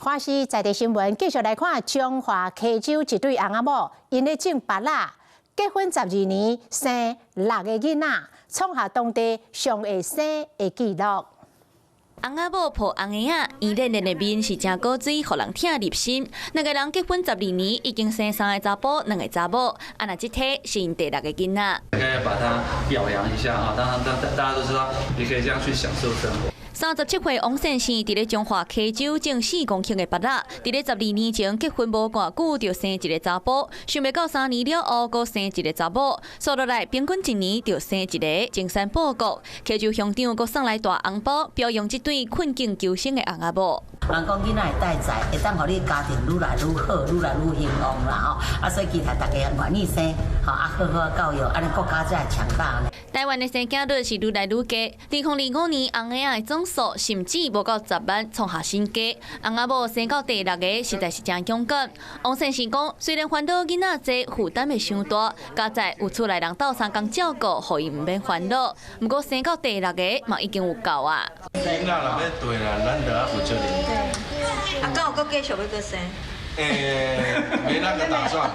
花西在地新闻继续来看中华溪州一对翁仔某，因咧种芭乐，结婚12年，生6个囡仔，创下当地上会生的纪录。翁仔某抱翁个仔，伊热热的面是真古水，互人疼入心。两个人结婚12年，已经生3个查甫，2个查某。那这体是因第6个囡仔。应该把它表扬一下啊！让大家都知道，也可以这样去享受生活。37岁王先生伫咧中华溪州种4公顷的芭乐，伫咧12年前结婚无偌久就生一个查甫，想袂到3年了后，阁生一个查某，数落来平均1年就生一个，精神报国。溪州乡长阁送来大红包，表扬这对困境求生的翁仔某。人讲囡仔会带财，会当互你家庭愈来愈好，愈来愈兴旺啦吼。所以期待大家愿意生，好好教育，安尼国家才会强大呢。台湾的生囝率是愈来愈低，2025年翁仔仔的总数甚至无到10万，创下新低。翁仔某生到第6个，实在是真勇敢。王先生讲，虽然烦恼囡仔多，负担会伤大，加在有厝内人斗3工照顾，互伊毋免烦恼。不过生到第6个嘛已经有够啊。囡仔若要对啦，咱就要负责任。啊，敢有搁继续要搁生？没那个打算。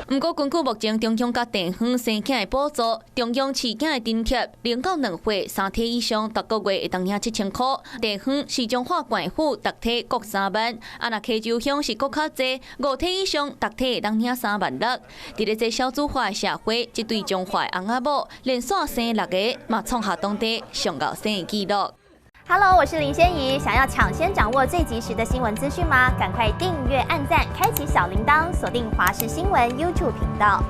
不过，根据目前中央甲地方生囝的补助，中央饲囝的津贴0到2岁3体以上，逐个月会当领7000块；地方市中化管府逐体各3万，若溪州乡是搁较济，5体以上逐体会当领3万6。伫咧这少子化的社会，这对中华的翁仔某连续生6个，嘛创下当地上高生的纪录。Hello， 我是林仙怡。想要抢先掌握最及时的新闻资讯吗？赶快订阅、按赞、开启小铃铛，锁定华视新闻 YouTube 频道。